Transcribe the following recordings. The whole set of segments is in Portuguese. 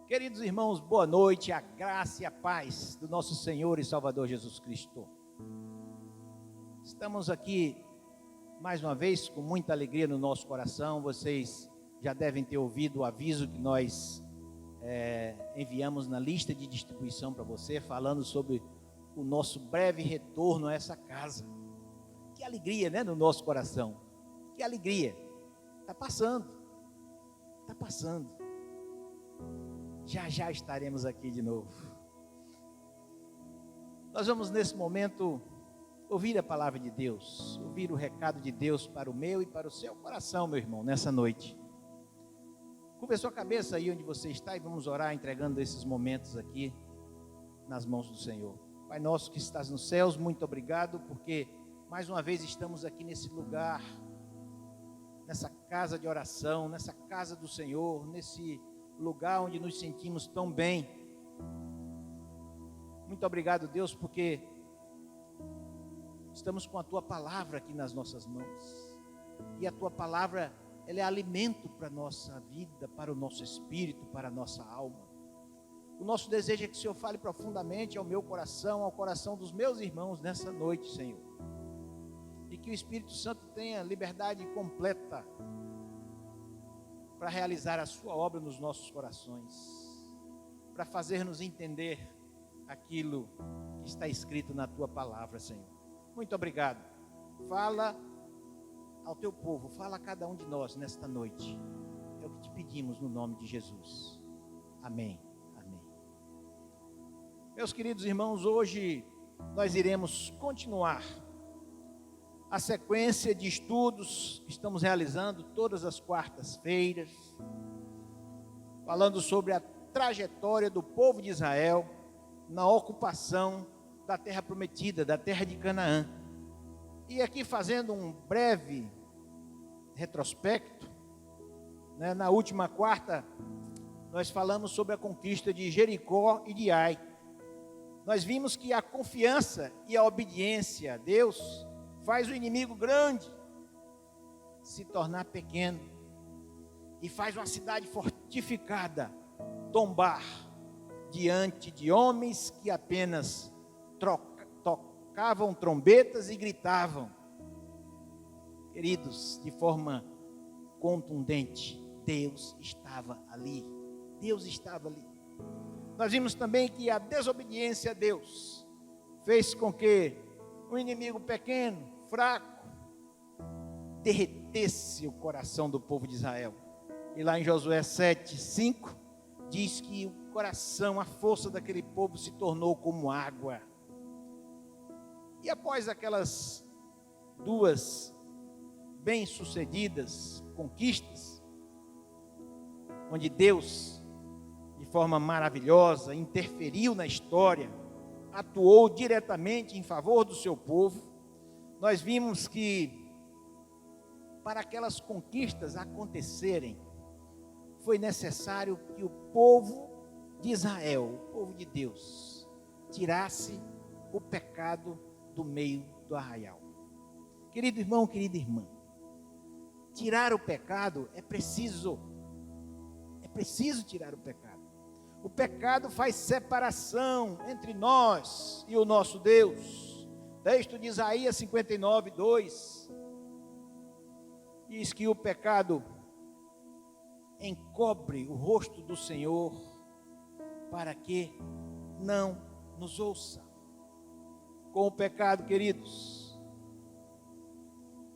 Queridos irmãos, boa noite, a graça e a paz do nosso Senhor e Salvador Jesus Cristo. Estamos aqui, mais uma vez, com muita alegria no nosso coração. Vocês já devem ter ouvido o aviso que nós enviamos na lista de distribuição para você, falando sobre o nosso breve retorno a essa casa. Que alegria, né, no nosso coração. Que alegria. Está passando. Está passando. Já estaremos aqui de novo. Nós vamos nesse momento ouvir a palavra de Deus, ouvir o recado de Deus para o meu e para o seu coração, meu irmão, nessa noite. Curva a sua cabeça aí onde você está e vamos orar entregando esses momentos aqui nas mãos do Senhor. Pai nosso que estás nos céus, muito obrigado porque mais uma vez estamos aqui nesse lugar, nessa casa de oração, nessa casa do Senhor, nesse lugar onde nos sentimos tão bem. Muito obrigado, Deus, porque estamos com a Tua palavra aqui nas nossas mãos. E a Tua palavra, ela é alimento para a nossa vida, para o nosso espírito, para a nossa alma. O nosso desejo é que o Senhor fale profundamente ao meu coração, ao coração dos meus irmãos nessa noite, Senhor. E que o Espírito Santo tenha liberdade completa para realizar a sua obra nos nossos corações, para fazer-nos entender aquilo que está escrito na Tua palavra, Senhor. Muito obrigado. Fala ao Teu povo, fala a cada um de nós nesta noite. É o que te pedimos no nome de Jesus. Amém. Amém. Meus queridos irmãos, hoje nós iremos continuar a sequência de estudos que estamos realizando todas as quartas-feiras, falando sobre a trajetória do povo de Israel na ocupação da terra prometida, da terra de Canaã. E aqui fazendo um breve retrospecto, né, na última quarta nós falamos sobre a conquista de Jericó e de Ai. Nós vimos que a confiança e a obediência a Deus faz o inimigo grande se tornar pequeno e faz uma cidade fortificada tombar diante de homens que apenas tocavam trombetas e gritavam. Queridos, de forma contundente, Deus estava ali. Deus estava ali. Nós vimos também que a desobediência a Deus fez com que um inimigo pequeno, fraco, derretesse o coração do povo de Israel. E lá em Josué 7:5 diz que o coração, a força daquele povo se tornou como água. E após aquelas duas bem-sucedidas conquistas, onde Deus, de forma maravilhosa, interferiu na história, atuou diretamente em favor do seu povo, nós vimos que para aquelas conquistas acontecerem, foi necessário que o povo de Israel, o povo de Deus, tirasse o pecado do meio do arraial. Querido irmão, querida irmã, tirar o pecado é preciso tirar o pecado. O pecado faz separação entre nós e o nosso Deus. Texto de Isaías 59:2 diz que o pecado encobre o rosto do Senhor para que não nos ouça. Com o pecado, queridos,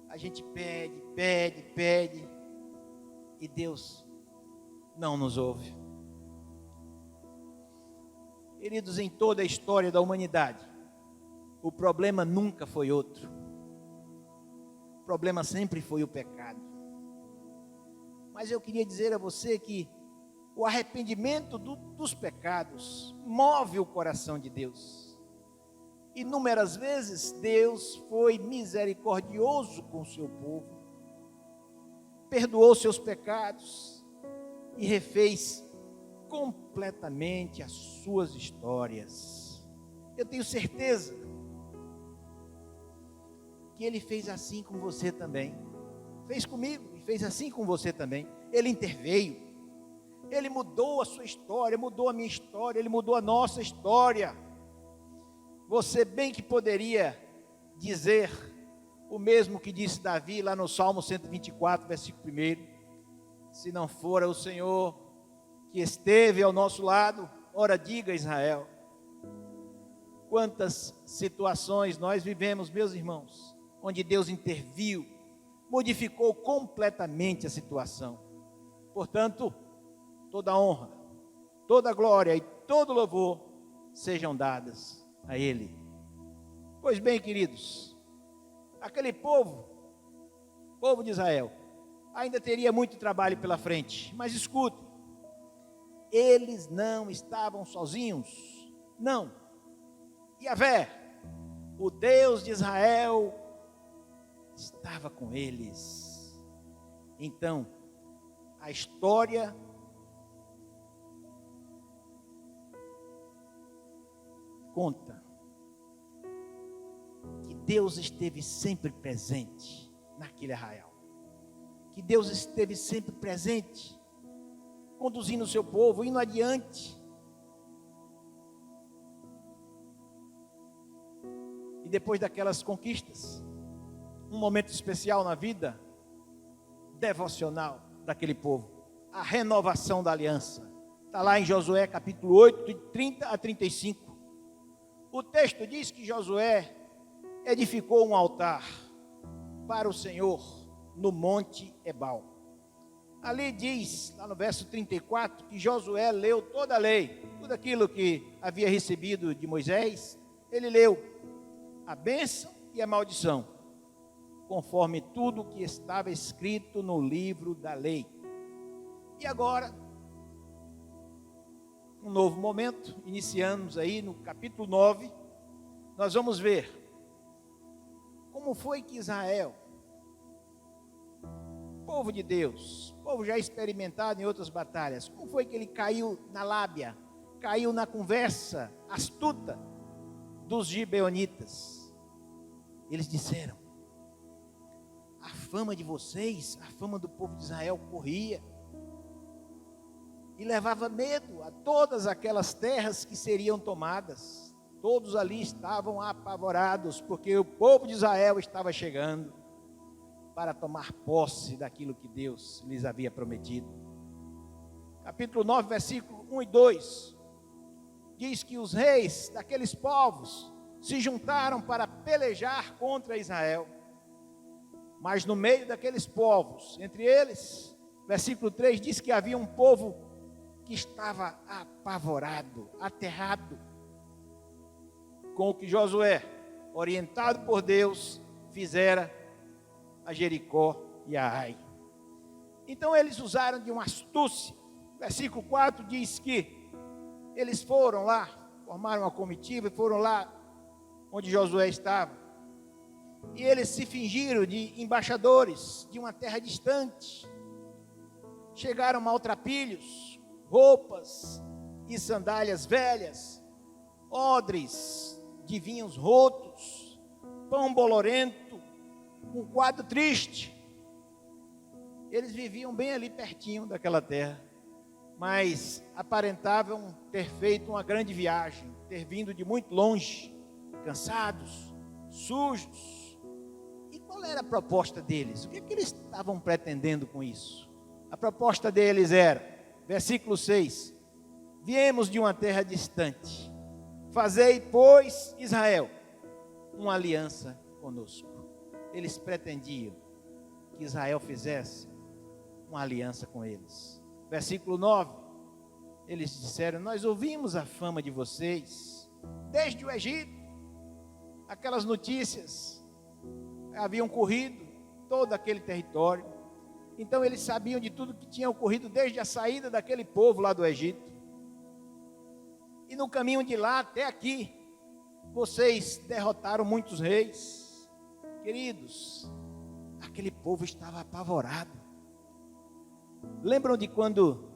a gente pede e Deus não nos ouve. Queridos, em toda a história da humanidade, o problema nunca foi outro. O problema sempre foi o pecado. Mas eu queria dizer a você que o arrependimento dos pecados move o coração de Deus. Inúmeras vezes Deus foi misericordioso com o seu povo, perdoou seus pecados e refez completamente as suas histórias. Eu tenho certeza que Ele fez assim com você também. Fez comigo e fez assim com você também. Ele interveio. Ele mudou a sua história, mudou a minha história, Ele mudou a nossa história. Você bem que poderia dizer o mesmo que disse Davi lá no Salmo 124, versículo 1. Se não fora o Senhor que esteve ao nosso lado, ora diga Israel. Quantas situações nós vivemos, meus irmãos, onde Deus interviu, modificou completamente a situação. Portanto, toda honra, toda glória e todo louvor sejam dadas a Ele. Pois bem, queridos, aquele povo de Israel, ainda teria muito trabalho pela frente, mas escutem, eles não estavam sozinhos, não. Yahvé, o Deus de Israel, estava com eles. Então, a história conta que Deus esteve sempre presente naquele arraial. Que Deus esteve sempre presente, conduzindo o seu povo, indo adiante. E depois daquelas conquistas, um momento especial na vida devocional daquele povo, a renovação da aliança. Está lá em Josué capítulo 8, de 30 a 35. O texto diz que Josué edificou um altar para o Senhor no Monte Ebal. Ali diz, lá no verso 34, que Josué leu toda a lei, tudo aquilo que havia recebido de Moisés, ele leu a bênção e a maldição, conforme tudo que estava escrito no livro da lei. E agora, um novo momento, iniciamos aí no capítulo 9, nós vamos ver como foi que Israel, povo de Deus, povo já experimentado em outras batalhas, como foi que ele caiu na lábia, caiu na conversa astuta dos gibeonitas. Eles disseram: a fama de vocês, a fama do povo de Israel corria e levava medo a todas aquelas terras que seriam tomadas. Todos ali estavam apavorados, porque o povo de Israel estava chegando para tomar posse daquilo que Deus lhes havia prometido. Capítulo 9, versículo 1 e 2, diz que os reis daqueles povos se juntaram para pelejar contra Israel. Mas no meio daqueles povos, entre eles, versículo 3 diz que havia um povo que estava apavorado, aterrado com o que Josué, orientado por Deus, fizera a Jericó e a Ai. Então eles usaram de uma astúcia. Versículo 4 diz que eles foram lá, formaram uma comitiva e foram lá onde Josué estava. E eles se fingiram de embaixadores de uma terra distante. Chegaram maltrapilhos, roupas e sandálias velhas, odres de vinhos rotos, pão bolorento, um quadro triste. Eles viviam bem ali pertinho daquela terra, mas aparentavam ter feito uma grande viagem, ter vindo de muito longe, cansados, sujos. E qual era a proposta deles? O que eles estavam pretendendo com isso? A proposta deles era, versículo 6, viemos de uma terra distante, fazei, pois, Israel, uma aliança conosco. Eles pretendiam que Israel fizesse uma aliança com eles. Versículo 9, eles disseram: nós ouvimos a fama de vocês, desde o Egito, aquelas notícias haviam corrido todo aquele território, então eles sabiam de tudo que tinha ocorrido desde a saída daquele povo lá do Egito, e no caminho de lá até aqui, vocês derrotaram muitos reis. Queridos, aquele povo estava apavorado. Lembram de quando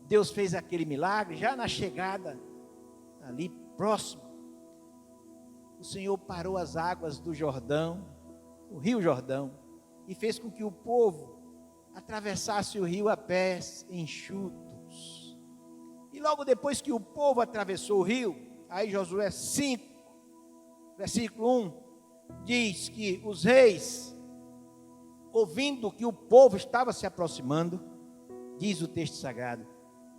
Deus fez aquele milagre, já na chegada, ali próximo, o Senhor parou as águas do Jordão, o rio Jordão, e fez com que o povo atravessasse o rio a pés enxutos. E logo depois que o povo atravessou o rio, aí Josué 5, versículo 1, diz que os reis, ouvindo que o povo estava se aproximando, diz o texto sagrado,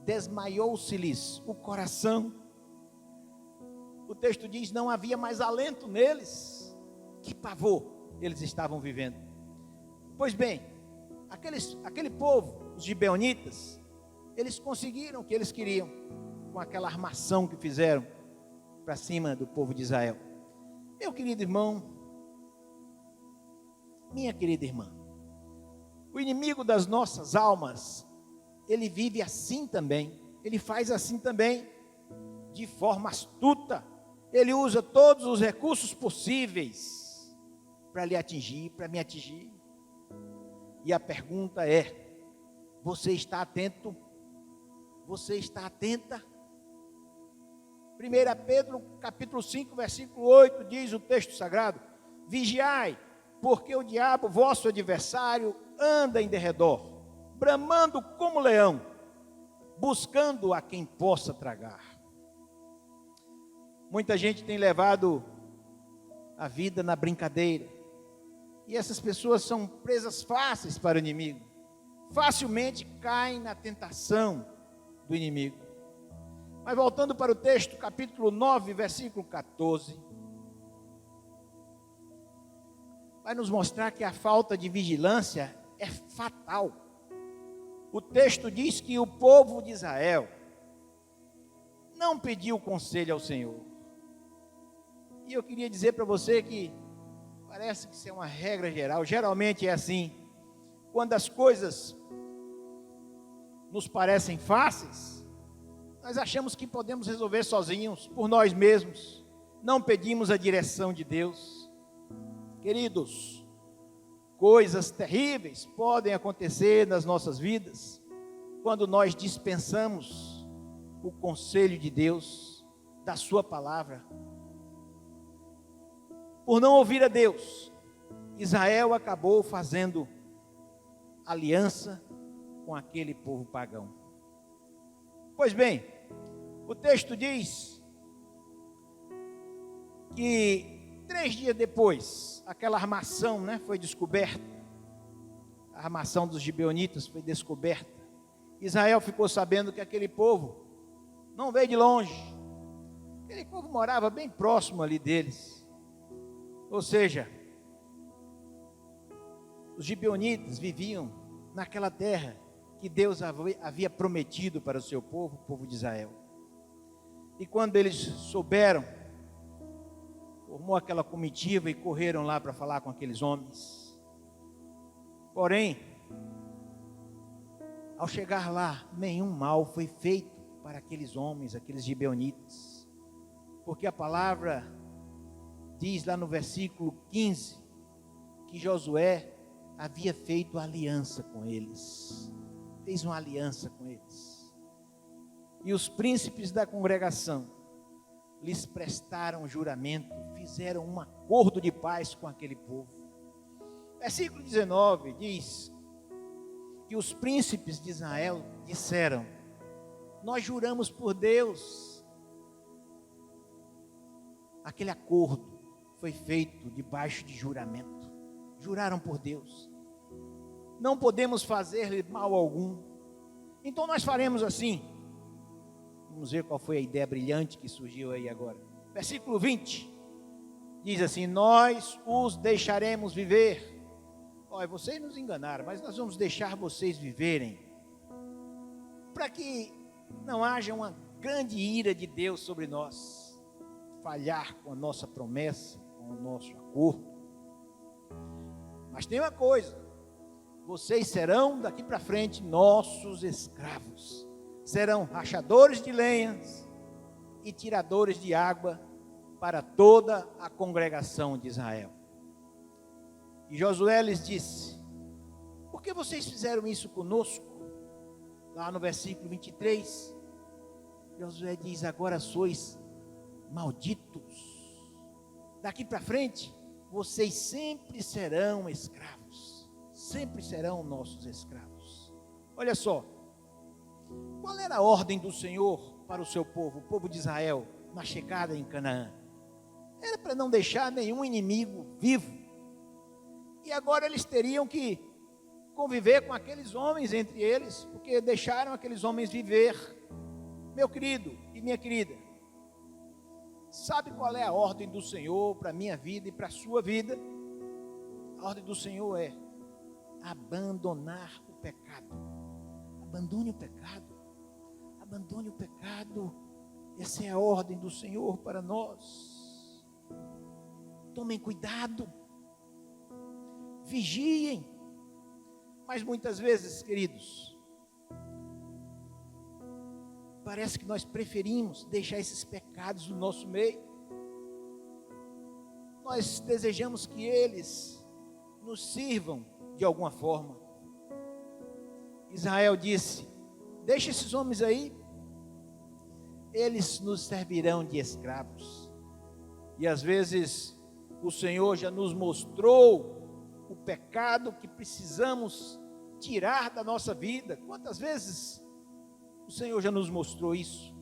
desmaiou-se-lhes o coração. O texto diz, não havia mais alento neles. Que pavor eles estavam vivendo. Pois bem, aquele povo, os gibeonitas, eles conseguiram o que eles queriam, com aquela armação que fizeram para cima do povo de Israel. Meu querido irmão, minha querida irmã, o inimigo das nossas almas, ele vive assim também, ele faz assim também, de forma astuta. Ele usa todos os recursos possíveis para lhe atingir, para me atingir. E a pergunta é, você está atento? Você está atenta? 1 Pedro capítulo 5, versículo 8, diz o texto sagrado, vigiai, porque o diabo, vosso adversário, anda em derredor, bramando como leão, buscando a quem possa tragar. Muita gente tem levado a vida na brincadeira, e essas pessoas são presas fáceis para o inimigo, facilmente caem na tentação do inimigo. Mas voltando para o texto, capítulo 9, versículo 14, vai nos mostrar que a falta de vigilância é fatal. O texto diz que o povo de Israel não pediu conselho ao Senhor. E eu queria dizer para você que parece que isso é uma regra geral, geralmente é assim. Quando as coisas nos parecem fáceis, nós achamos que podemos resolver sozinhos, por nós mesmos. Não pedimos a direção de Deus. Queridos, coisas terríveis podem acontecer nas nossas vidas, quando nós dispensamos o conselho de Deus, da sua palavra. Por não ouvir a Deus, Israel acabou fazendo aliança com aquele povo pagão. Pois bem, o texto diz que 3 dias depois, aquela armação, foi descoberta, a armação dos gibeonitas foi descoberta. Israel ficou sabendo que aquele povo não veio de longe, aquele povo morava bem próximo ali deles. Ou seja, os gibeonitas viviam naquela terra que Deus havia prometido para o seu povo, o povo de Israel. E quando eles souberam, formou aquela comitiva e correram lá para falar com aqueles homens. Porém, ao chegar lá, nenhum mal foi feito para aqueles homens, aqueles gibeonitas, porque a palavra diz lá no versículo 15, que Josué havia feito aliança com eles, fez uma aliança com eles, e os príncipes da congregação lhes prestaram juramento, fizeram um acordo de paz com aquele povo. Versículo 19 diz que os príncipes de Israel disseram, nós juramos por Deus. Aquele acordo foi feito debaixo de juramento, juraram por Deus, não podemos fazer mal algum, então nós faremos assim. Vamos ver qual foi a ideia brilhante que surgiu aí agora. Versículo 20, diz assim, nós os deixaremos viver. Olha, vocês nos enganaram, mas nós vamos deixar vocês viverem, para que não haja uma grande ira de Deus sobre nós, falhar com a nossa promessa, com o nosso acordo. Mas tem uma coisa, vocês serão daqui para frente nossos escravos, serão rachadores de lenhas e tiradores de água para toda a congregação de Israel. E Josué lhes disse, por que vocês fizeram isso conosco? Lá no versículo 23, Josué diz, agora sois malditos, daqui para frente, vocês sempre serão escravos, sempre serão nossos escravos. Olha só, Qual era a ordem do Senhor para o seu povo, o povo de Israel, na chegada em Canaã? Era para não deixar nenhum inimigo vivo. E agora eles teriam que conviver com aqueles homens entre eles, porque deixaram aqueles homens viver. Meu querido e minha querida, sabe qual é a ordem do Senhor para a minha vida e para a sua vida? A ordem do Senhor é abandonar o pecado. Abandone o pecado. Abandone o pecado. Essa é a ordem do Senhor para nós. Tomem cuidado. Vigiem. Mas muitas vezes, queridos, parece que nós preferimos deixar esses pecados no nosso meio. Nós desejamos que eles nos sirvam de alguma forma. Israel disse: deixa esses homens aí, eles nos servirão de escravos. E às vezes o Senhor já nos mostrou o pecado que precisamos tirar da nossa vida. Quantas vezes o Senhor já nos mostrou isso?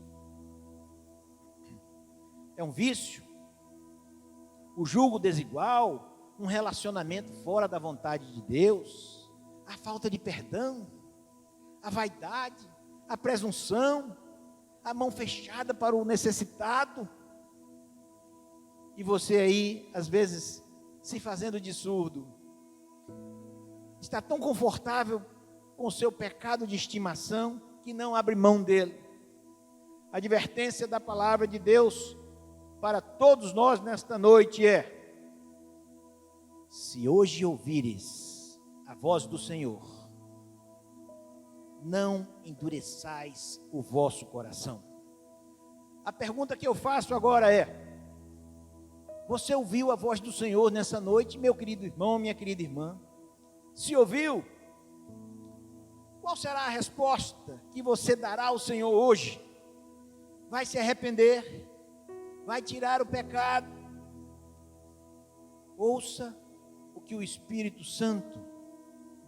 É um vício, o julgo desigual, um relacionamento fora da vontade de Deus, a falta de perdão, a vaidade, a presunção, a mão fechada para o necessitado. E você aí, às vezes, se fazendo de surdo, está tão confortável com o seu pecado de estimação que não abre mão dele. A advertência da palavra de Deus para todos nós nesta noite é: se hoje ouvires a voz do Senhor, não endureçais o vosso coração. A pergunta que eu faço agora é: você ouviu a voz do Senhor nessa noite, meu querido irmão, minha querida irmã? Se ouviu, qual será a resposta que você dará ao Senhor hoje? Vai se arrepender? Vai tirar o pecado? Ouça o que o Espírito Santo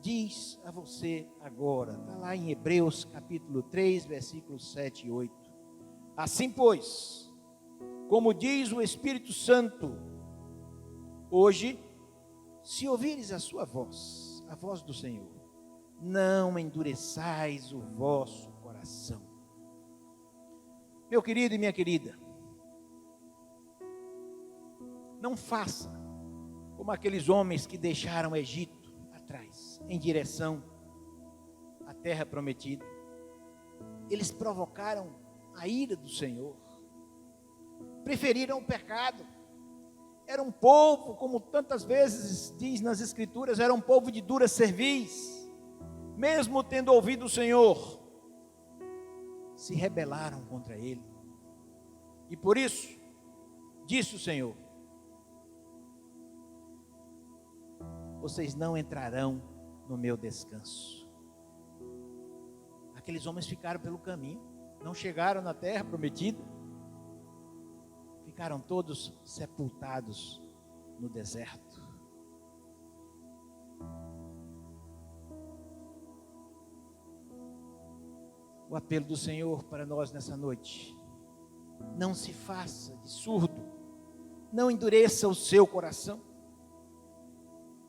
diz a você agora. Está lá em Hebreus capítulo 3, versículos 7 e 8. Assim, pois, como diz o Espírito Santo, hoje, se ouvires a sua voz, a voz do Senhor, não endureçais o vosso coração. Meu querido e minha querida, não faça como aqueles homens que deixaram o Egito atrás, em direção à terra prometida. Eles provocaram a ira do Senhor, preferiram o pecado. Era um povo, como tantas vezes diz nas Escrituras, era um povo de dura cerviz. Mesmo tendo ouvido o Senhor, se rebelaram contra Ele. E por isso, disse o Senhor: vocês não entrarão no meu descanso. Aqueles homens ficaram pelo caminho, não chegaram na terra prometida. Ficaram todos sepultados no deserto. O apelo do Senhor para nós nessa noite: não se faça de surdo, não endureça o seu coração,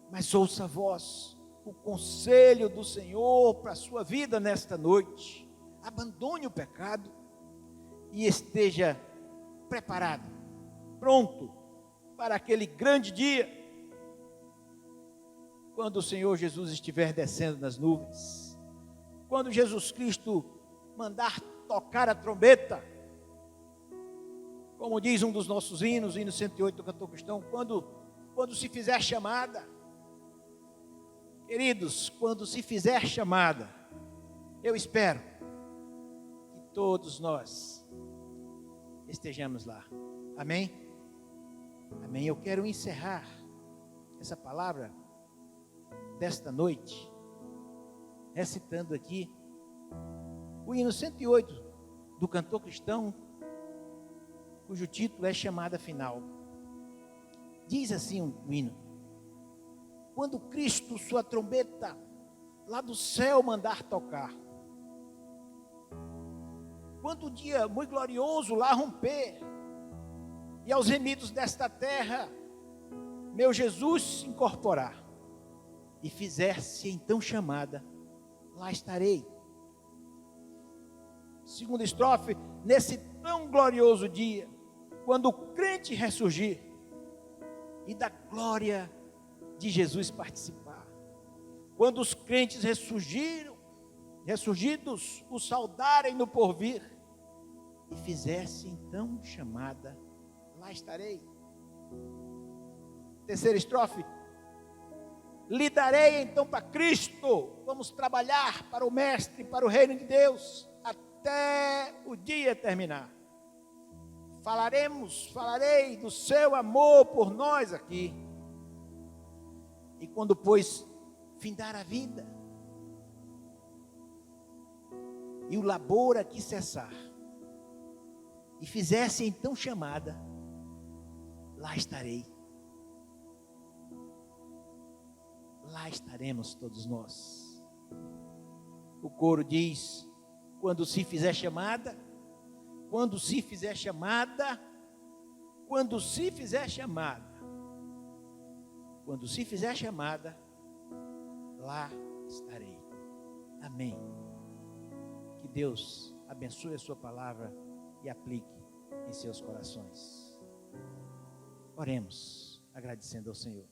mas ouça a voz, o conselho do Senhor para a sua vida nesta noite. Abandone o pecado e esteja preparado, pronto para aquele grande dia, quando o Senhor Jesus estiver descendo nas nuvens, quando Jesus Cristo mandar tocar a trombeta, como diz um dos nossos hinos, o hino 108 do cantor cristão, quando se fizer chamada. Queridos, quando se fizer chamada, eu espero que todos nós estejamos lá. Amém? Amém. Eu quero encerrar essa palavra desta noite recitando aqui o hino 108 do cantor cristão, cujo título é Chamada Final. Diz assim o hino: quando Cristo sua trombeta lá do céu mandar tocar, quando o dia muito glorioso lá romper, e aos remidos desta terra, meu Jesus se incorporar, e fizer-se então chamada, lá estarei. Segunda estrofe, nesse tão glorioso dia, quando o crente ressurgir, e da glória de Jesus participar, quando os crentes ressurgidos, o saudarem no porvir, e fizesse então chamada, lá estarei. Terceira estrofe, lidarei então para Cristo, vamos trabalhar para o Mestre, para o reino de Deus, até o dia terminar. Falarei do seu amor por nós aqui. E quando, pois, findar a vida, e o labor aqui cessar, e fizesse então chamada, lá estarei. Lá estaremos todos nós. O coro diz, quando se fizer chamada, quando se fizer chamada, quando se fizer chamada, quando se fizer chamada, lá estarei. Amém. Que Deus abençoe a sua palavra e aplique em seus corações. Oremos, agradecendo ao Senhor.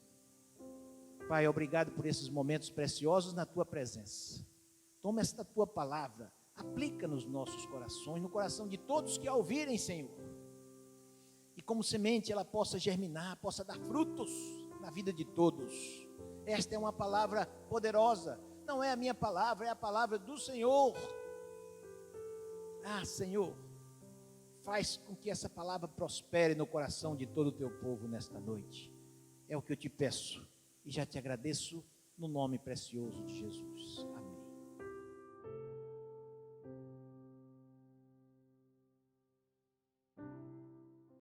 Pai, obrigado por esses momentos preciosos na tua presença. Toma esta tua palavra, aplica nos nossos corações, no coração de todos que a ouvirem, Senhor. E como semente ela possa germinar, possa dar frutos na vida de todos. Esta é uma palavra poderosa, não é a minha palavra, é a palavra do Senhor. Ah, Senhor, faz com que essa palavra prospere no coração de todo o teu povo nesta noite. É o que eu te peço e já te agradeço no nome precioso de Jesus.